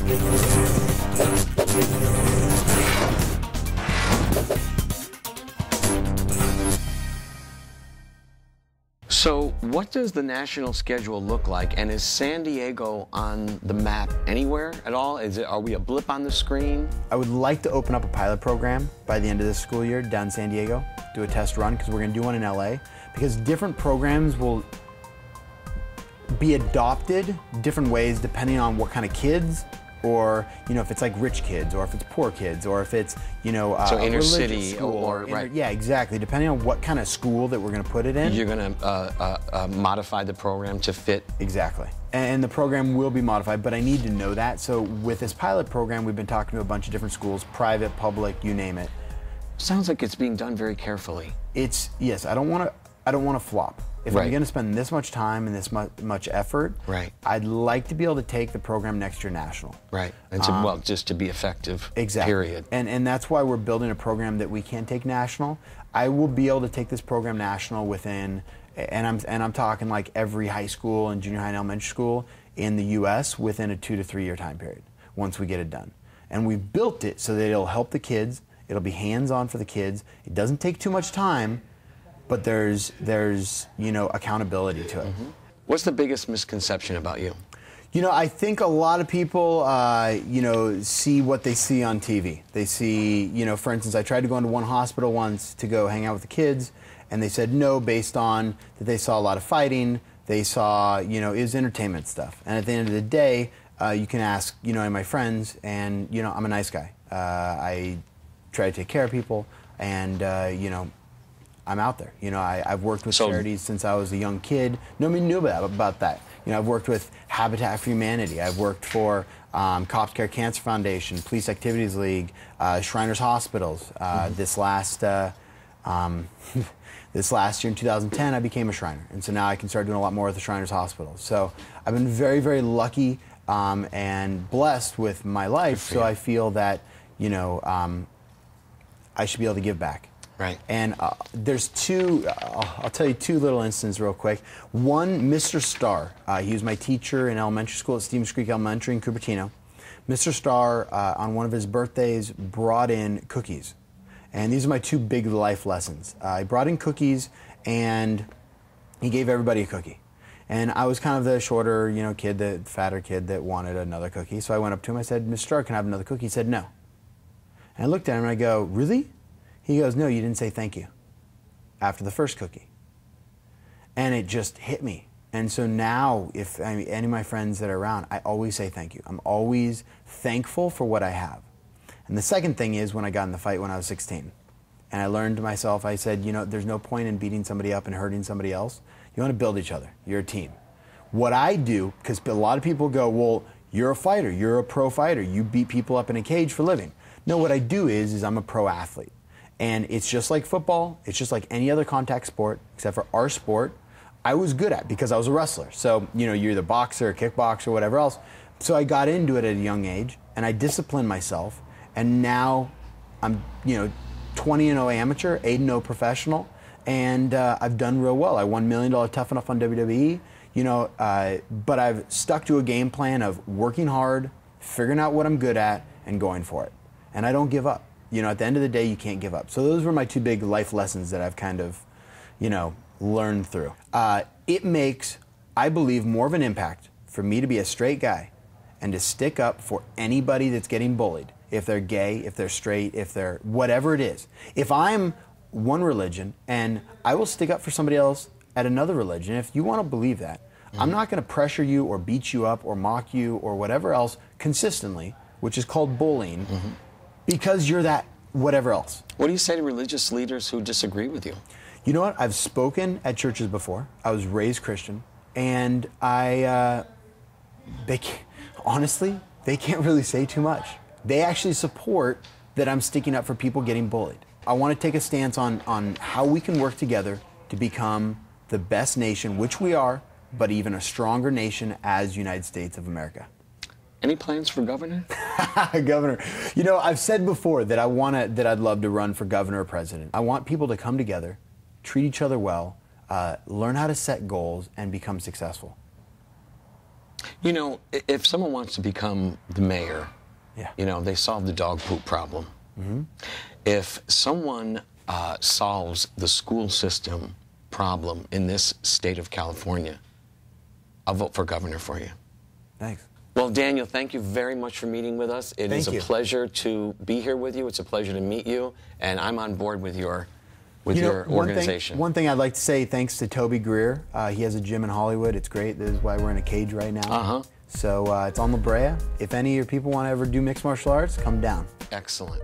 So what does the national schedule look like, and is San Diego on the map anywhere at all? Are we a blip on the screen? I would like to open up a pilot program by the end of this school year down in San Diego, do a test run, because we're going to do one in LA, because different programs will be adopted different ways depending on what kind of kids, or if it's like rich kids, or if it's poor kids, or if it's so inner city school, or right. Yeah, exactly. Depending on what kind of school that we're going to put it in, you're going to modify the program to fit. Exactly, and the program will be modified. But I need to know that. So with this pilot program, we've been talking to a bunch of different schools, private, public, you name it. Sounds like it's being done very carefully. Yes. I don't want to flop. If right. I'm going to spend this much time and this much effort, right. I'd like to be able to take the program next year national. Right, and just to be effective, exactly. Period. And that's why we're building a program that we can take national. I will be able to take this program national within, and I'm talking like every high school and junior high and elementary school in the U.S. within a 2 to 3 year time period, once we get it done. And we've built it so that it'll help the kids, it'll be hands-on for the kids, it doesn't take too much time, but there's accountability to it. Mm-hmm. What's the biggest misconception about you? I think a lot of people, see what they see on TV. They see, for instance, I tried to go into one hospital once to go hang out with the kids, and they said no based on that they saw a lot of fighting. They saw, it was entertainment stuff. And at the end of the day, you can ask, my friends, and, I'm a nice guy. I try to take care of people, and, I'm out there. I've worked with charities since I was a young kid. Nobody knew about that. I've worked with Habitat for Humanity. I've worked for Cops Care Cancer Foundation, Police Activities League, Shriners Hospitals. This last year in 2010, I became a Shriner, and so now I can start doing a lot more with the Shriners Hospitals. So I've been very, very lucky and blessed with my life. So I feel that I should be able to give back. Right. And there's two, I'll tell you two little instances real quick. One, Mr. Starr. He was my teacher in elementary school at Stevens Creek Elementary in Cupertino. Mr. Starr, on one of his birthdays, brought in cookies. And these are my two big life lessons. He brought in cookies, and he gave everybody a cookie. And I was kind of the shorter, kid, the fatter kid that wanted another cookie. So I went up to him, I said, Mr. Starr, can I have another cookie? He said, no. And I looked at him and I go, really? He goes, no, you didn't say thank you after the first cookie. And it just hit me. And so now, if any of my friends that are around, I always say thank you. I'm always thankful for what I have. And the second thing is when I got in the fight when I was 16. And I learned to myself, I said, there's no point in beating somebody up and hurting somebody else. You want to build each other. You're a team. What I do, because a lot of people go, well, you're a fighter. You're a pro fighter. You beat people up in a cage for a living. No, what I do is I'm a pro athlete. And it's just like football, it's just like any other contact sport, except for our sport, I was good at because I was a wrestler. So, you're either boxer, kickboxer, or whatever else. So I got into it at a young age, and I disciplined myself, and now I'm, 20-0 amateur, 8-0 professional, and I've done real well. I won $1 million Tough Enough on WWE, but I've stuck to a game plan of working hard, figuring out what I'm good at, and going for it. And I don't give up. At the end of the day, you can't give up. So those were my two big life lessons that I've kind of, learned through. It makes, I believe, more of an impact for me to be a straight guy and to stick up for anybody that's getting bullied. If they're gay, if they're straight, if they're whatever it is. If I'm one religion and I will stick up for somebody else at another religion, if you want to believe that, I'm not going to pressure you or beat you up or mock you or whatever else consistently, which is called bullying. Because you're that whatever else. What do you say to religious leaders who disagree with you? You know what? I've spoken at churches before. I was raised Christian. And honestly, they can't really say too much. They actually support that I'm sticking up for people getting bullied. I want to take a stance on how we can work together to become the best nation, which we are, but even a stronger nation as United States of America. Any plans for governor? Governor. I've said before that I'd love to run for governor or president. I want people to come together, treat each other well, learn how to set goals, and become successful. You know, if someone wants to become the mayor, Yeah. you know, they solve the dog poop problem. Mm-hmm. If someone solves the school system problem in this state of California, I'll vote for governor for you. Thanks. Well, Daniel, thank you very much for meeting with us. It is a pleasure to be here with you. It's a pleasure to meet you, and I'm on board with your organization. One thing I'd like to say, thanks to Toby Greer. He has a gym in Hollywood. It's great. This is why we're in a cage right now. Uh-huh. So it's on La Brea. If any of your people want to ever do mixed martial arts, come down. Excellent.